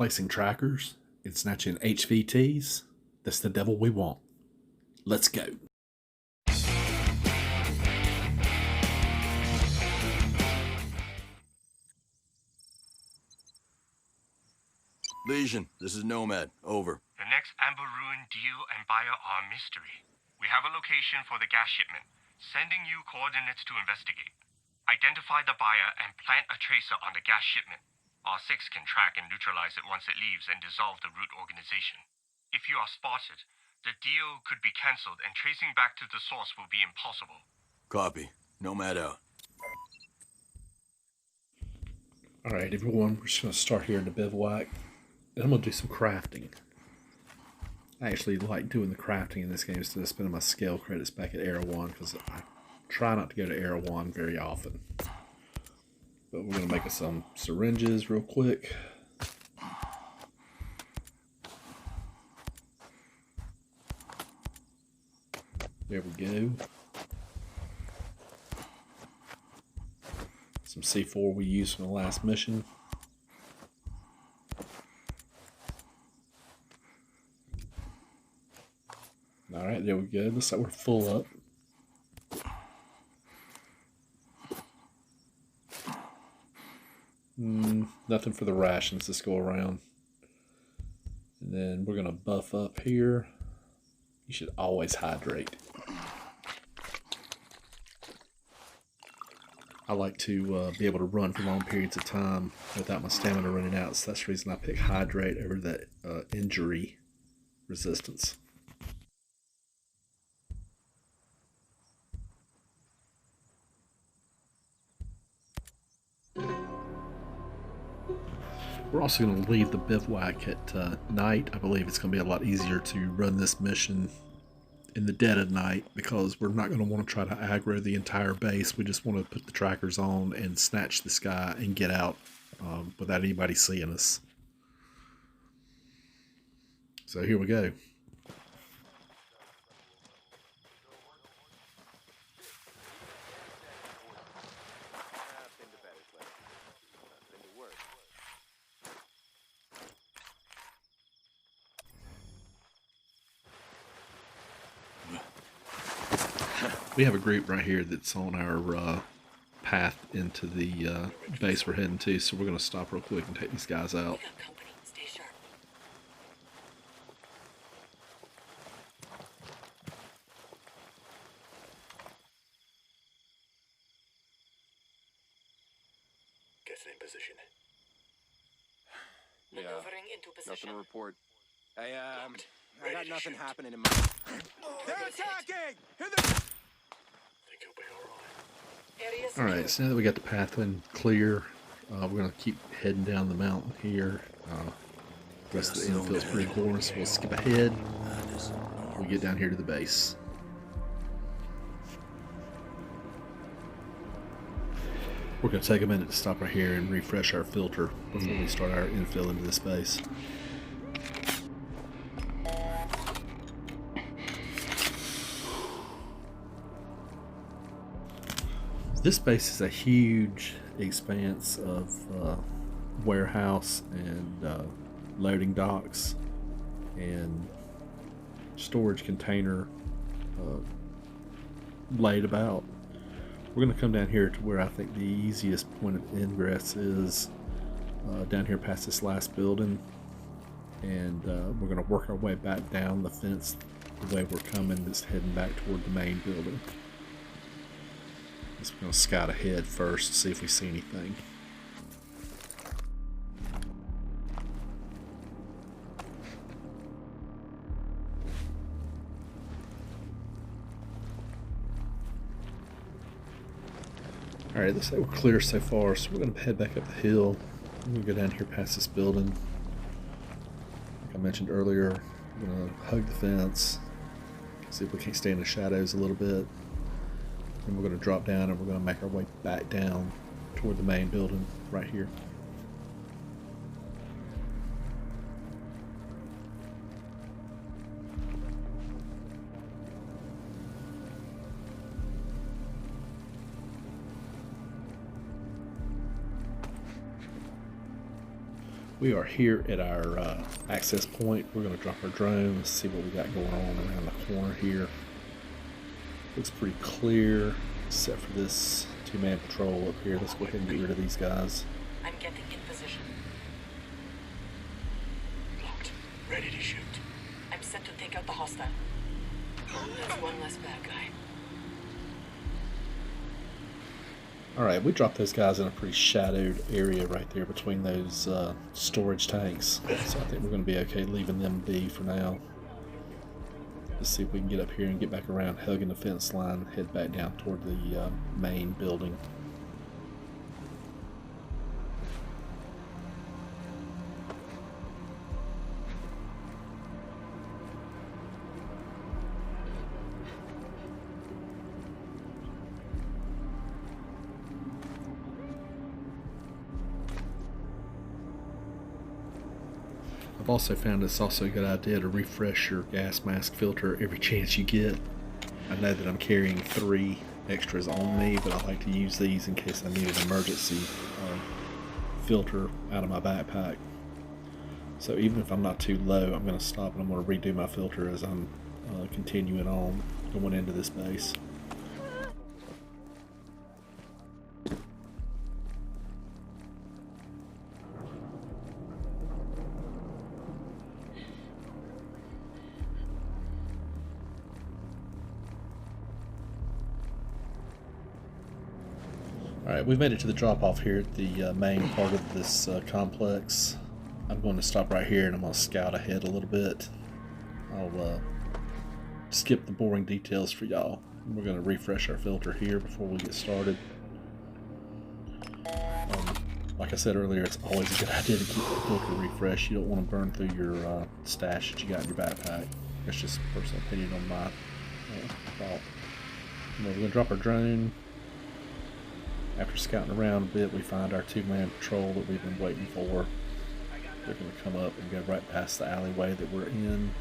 placing trackers and snatching HVTs, that's the devil we want. Let's go. Legion, this is Nomad. Over. The next Amber Ruin deal and buyer are mystery. We have a location for the gas shipment. Sending you coordinates to investigate. Identify the buyer and plant a tracer on the gas shipment. R6 can track and neutralize it once it leaves and dissolve the root organization. If you are spotted, the deal could be cancelled and tracing back to the source will be impossible. Copy. Nomad out. Alright, everyone, we're just going to start here in the bivouac. And I'm going to do some crafting. I actually like doing the crafting in this game instead of spending my scale credits back at Erewhon, because I try not to go to Erewhon very often. But we're going to make us some syringes real quick. There we go. Some C4 we used from the last mission. Alright, there we go. Looks like we're full up. Nothing for the rations this go around. And then we're going to buff up here. You should always hydrate. I like to be able to run for long periods of time without my stamina running out. So that's the reason I pick hydrate over that injury resistance. We're also going to leave the bivouac at night. I believe it's going to be a lot easier to run this mission in the dead of night because we're not going to want to try to aggro the entire base. We just want to put the trackers on and snatch this guy and get out without anybody seeing us. So here we go. We have a group right here that's on our path into the base we're heading to, so we're going to stop real quick and take these guys out. Stay sharp. Get in position. Maneuvering into position. Nothing to report. I got nothing shoot. happening in my... They're attacking! Think he'll be alright. Alright, so now that we got the pathway clear, we're going to keep heading down the mountain here. The rest of the infield is pretty boring, so we'll skip ahead. We'll get down here to the base. We're going to take a minute to stop right here and refresh our filter before we start our infill into this base. This base is a huge expanse of warehouse and loading docks and storage container laid about. We're going to come down here to where I think the easiest point of ingress is down here past this last building, and we're going to work our way back down the fence the way we're coming, just heading back toward the main building. So we're going to scout ahead first, see if we see anything. Alright, looks like we're clear so far, so we're going to head back up the hill. I'm going to go down here past this building. Like I mentioned earlier, we're going to hug the fence, see if we can't stay in the shadows a little bit. And we're going to drop down and we're going to make our way back down toward the main building right here. We are here at our access point. We're going to drop our drone and see what we got going on around the corner here. Looks pretty clear, except for this two-man patrol up here. Let's go ahead and get rid of these guys. I'm getting in position. Locked. Ready to shoot. I'm set to take out the hostile. That's one less bad guy. Alright, we dropped those guys in a pretty shadowed area right there between those storage tanks. So I think we're going to be okay leaving them be for now. Let's see if we can get up here and get back around, hugging the fence line, head back down toward the main building. I've also found it's also a good idea to refresh your gas mask filter every chance you get. I know that I'm carrying 3 extras on me, but I like to use these in case I need an emergency filter out of my backpack. So even if I'm not too low, I'm going to stop and I'm going to redo my filter as I'm continuing on going into this base. Alright, we've made it to the drop-off here at the main part of this complex. I'm going to stop right here and I'm going to scout ahead a little bit. I'll skip the boring details for y'all. We're going to refresh our filter here before we get started. Like I said earlier, it's always a good idea to keep the filter refreshed. You don't want to burn through your stash that you got in your backpack. That's just a personal opinion on my thought. We're going to drop our drone. After scouting around a bit, we find our two-man patrol that we've been waiting for. They're going to come up and go right past the alleyway that we're in.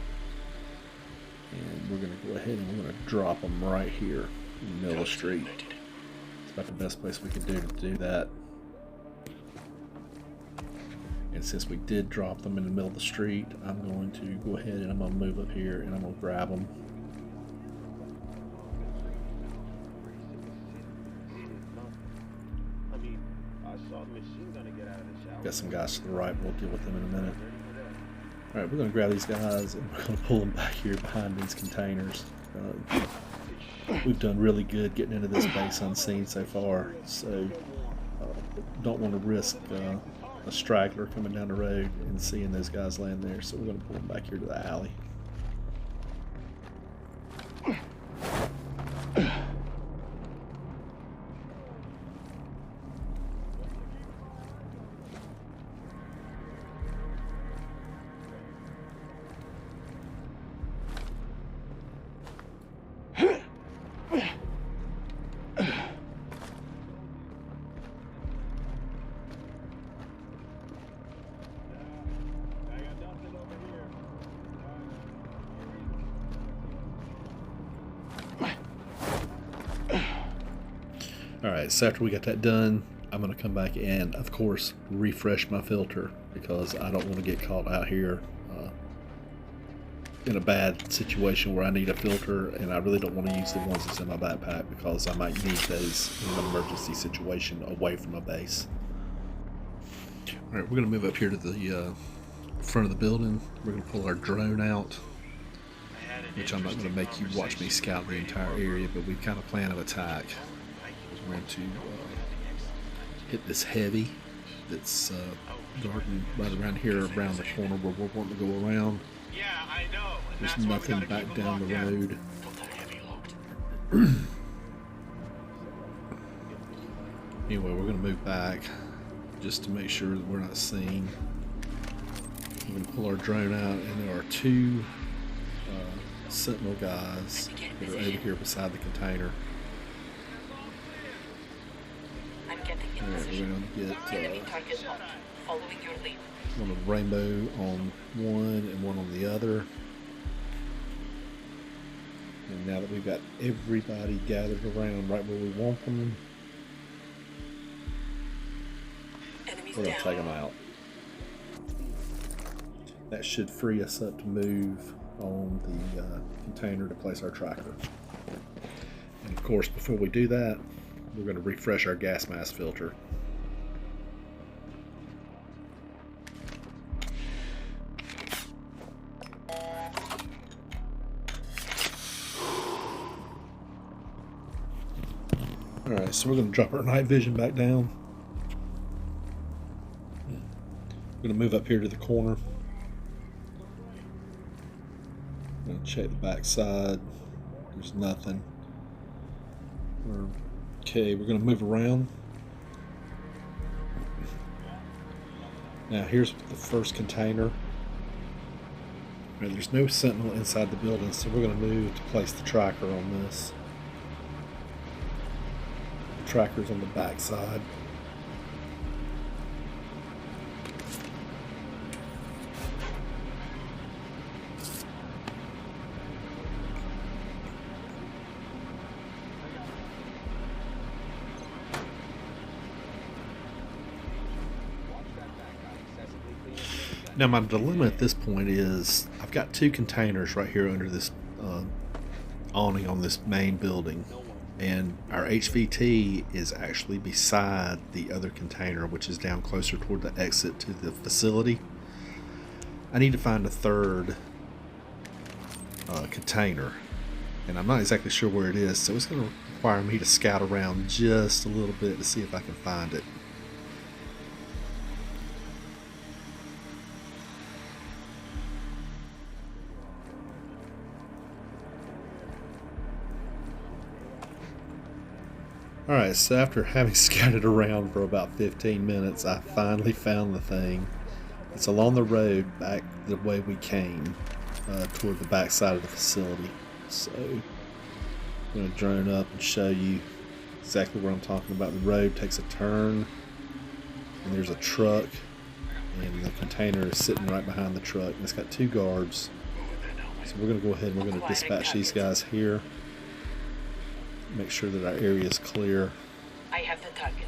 And we're going to go ahead and we're going to drop them right here in the middle of the street. It's about the best place we could do to do that. And since we did drop them in the middle of the street, I'm going to go ahead and I'm going to move up here and I'm going to grab them. Got some guys to the right, we'll deal with them in a minute. Alright, we're going to grab these guys and we're going to pull them back here behind these containers. We've done really good getting into this base unseen so far, so don't want to risk a straggler coming down the road and seeing those guys land there, so we're going to pull them back here to the alley. Alright, so after we got that done, I'm going to come back and, of course, refresh my filter because I don't want to get caught out here in a bad situation where I need a filter, and I really don't want to use the ones that's in my backpack because I might need those in an emergency situation away from my base. Alright, we're going to move up here to the front of the building. We're going to pull our drone out, which I'm not going to make you watch me scout the entire area, but we've kind of planned an attack. We're going to hit this heavy that's guarding right around here, around the corner where we're wanting to go around. Yeah, I know. There's nothing back down the road. Anyway, we're going to move back just to make sure that we're not seen. We're going to pull our drone out, and there are 2 sentinel guys that are over here beside the container. Alright, we're going to get Enemy target locked. Following your lead. one of rainbow on one and one on the other. And now that we've got everybody gathered around right where we want them, Enemies we're going to down. take them out. That should free us up to move on the container to place our tracker. And of course, before we do that, we're going to refresh our gas mask filter. Alright, so we're going to drop our night vision back down. I'm going to move up here to the corner. I'm going to check the back side. There's nothing. Okay, we're going to move around. Now here's the first container. Right, there's no sentinel inside the building, so we're going to move to place the tracker on this. The tracker's on the back side. Now my dilemma at this point is I've got two containers right here under this awning on this main building, and our HVT is actually beside the other container, which is down closer toward the exit to the facility. I need to find a third container, and I'm not exactly sure where it is, so it's going to require me to scout around just a little bit to see if I can find it. Alright, so after having scouted around for about 15 minutes, I finally found the thing. It's along the road back the way we came, toward the back side of the facility. So, I'm going to drone up and show you exactly what I'm talking about. The road takes a turn, and there's a truck, and the container is sitting right behind the truck, and it's got two guards. So we're going to go ahead and we're going to dispatch these guys here. Make sure that our area is clear. I have the target.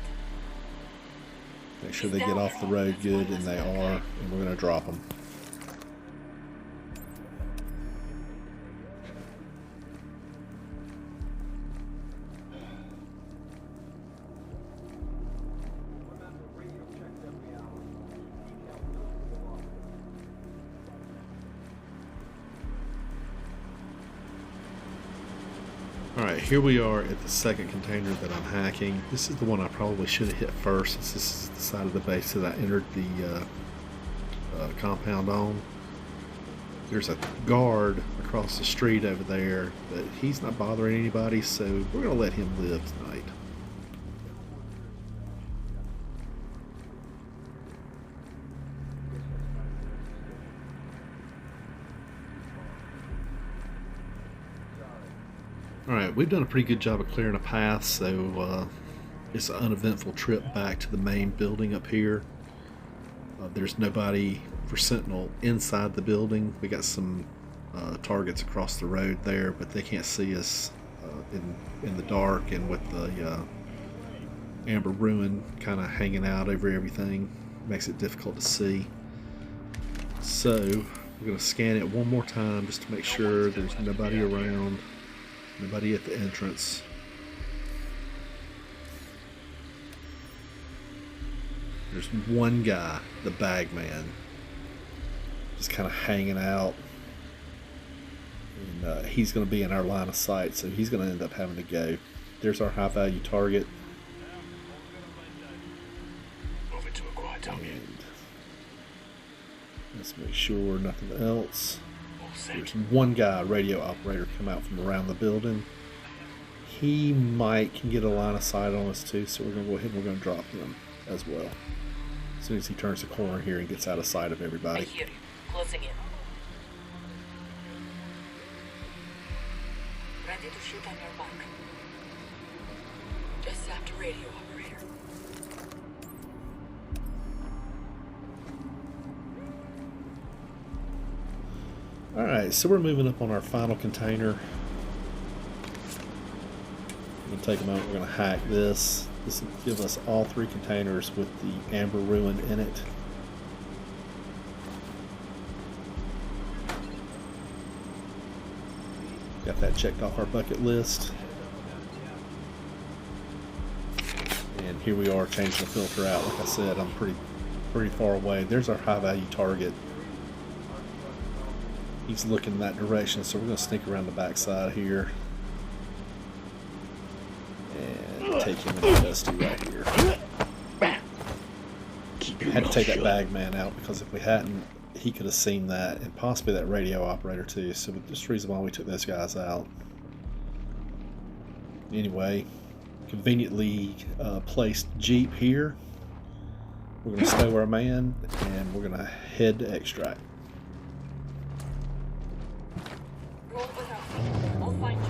Make sure they get off the road good, and they are, and we're going to drop them. Alright, here we are at the second container that I'm hacking. This is the one I probably should have hit first, since this is the side of the base that I entered the compound on. There's a guard across the street over there, but he's not bothering anybody, so we're going to let him live tonight. Alright, we've done a pretty good job of clearing a path, so it's an uneventful trip back to the main building up here. There's nobody for Sentinel inside the building. We got some targets across the road there, but they can't see us in the dark, and with the amber ruin kind of hanging out over everything, makes it difficult to see. So we're going to scan it one more time just to make sure there's nobody around. Nobody at the entrance. There's one guy, the bag man, just kind of hanging out. And he's going to be in our line of sight, so he's going to end up having to go. There's our high value target. Move it to a quiet target. Let's make sure nothing else. All set. There's one guy, radio operator, come out from around the building. He can get a line of sight on us too, so we're going to go ahead and we're going to drop him as well. As soon as he turns the corner here and gets out of sight of I everybody. hear you. Closing in. Ready to shoot on your mark. Just after radio operator. Alright, so we're moving up on our final container. We're going to take a moment, we're going to hack this. This will give us all three containers with the amber ruin in it. Got that checked off our bucket list. And here we are changing the filter out. Like I said, I'm pretty far away. There's our high value target. He's looking in that direction, so we're going to sneak around the backside here and take him in the dusty right here. Had to take that bag man out, because if we hadn't, he could have seen that, and possibly that radio operator too. So that's the reason why we took those guys out. Anyway, conveniently placed Jeep here. We're going to stow our man, and we're going to head to extract. Roll without me. I'll find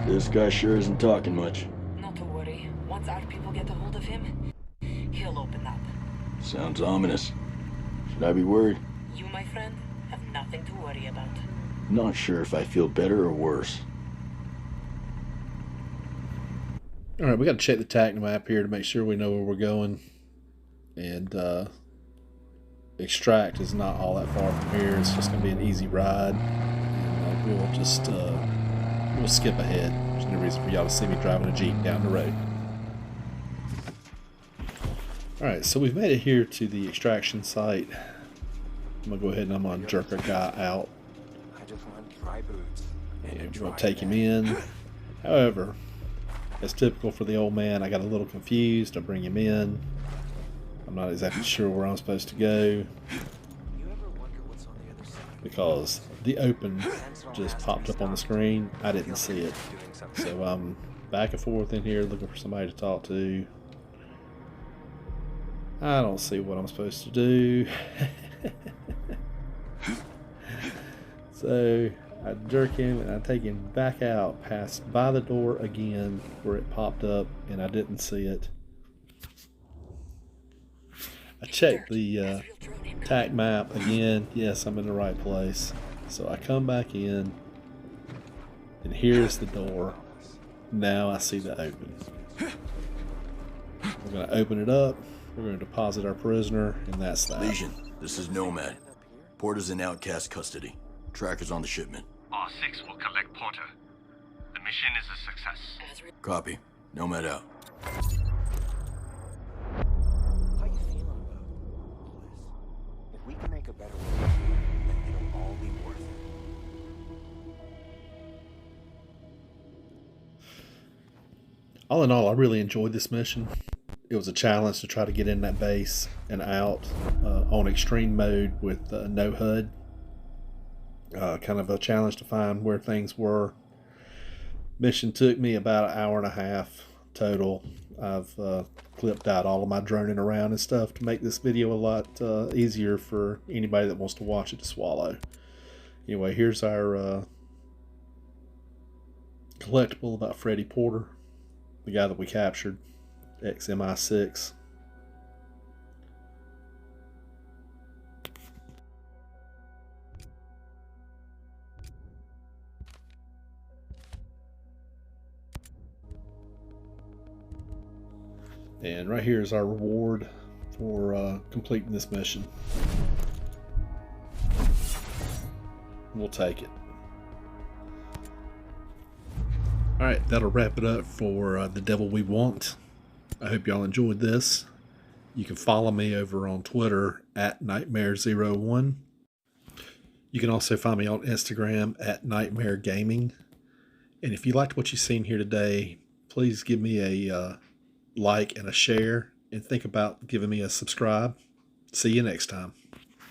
you. This guy sure isn't talking much. Not to worry. Once our people get a hold of him, he'll open up. Sounds ominous. Should I be worried? You, my friend, have nothing to worry about. Not sure if I feel better or worse. Alright, we got to check the TAC map here to make sure we know where we're going. And extract is not all that far from here. It's just going to be an easy ride. And we'll just we'll skip ahead. There's no reason for y'all to see me driving a Jeep down the road. Alright, so we've made it here to the extraction site. I'm going to go ahead and I'm going to jerk our guy out. I just want dry boots. And we're going to take him in. However, as typical for the old man, I got a little confused. I bring him in. I'm not exactly sure where I'm supposed to go, because the open just popped up on the screen. I didn't see it. So I'm back and forth in here looking for somebody to talk to. I don't see what I'm supposed to do. So I jerk him and I take him back out, past by the door again where it popped up, and I didn't see it. I checked the TAC map again. Yes, I'm in the right place. So I come back in, and here's the door. Now I see the open. We're going to open it up. We're going to deposit our prisoner, and that's that. Legion, this is Nomad. Porter's in outcast custody. Tracker's on the shipment. R6 will collect Porter. The mission is a success. Copy. Nomad out. How you feeling about all this? If we can make a better world, then it'll all be worth it. All in all, I really enjoyed this mission. It was a challenge to try to get in that base and out on extreme mode with no HUD. Kind of a challenge to find where things were. Mission took me about an hour and a half total. I've clipped out all of my droning around and stuff to make this video a lot easier for anybody that wants to watch it to swallow. Anyway, here's our collectible about Freddie Porter, the guy that we captured, ex-MI6. And right here is our reward for completing this mission. We'll take it. Alright, that'll wrap it up for The Devil We Want. I hope y'all enjoyed this. You can follow me over on Twitter at Knyghtmare01. You can also find me on Instagram at Knyghtmare Gaming. And if you liked what you've seen here today, please give me a like and a share, and think about giving me a subscribe. See you next time.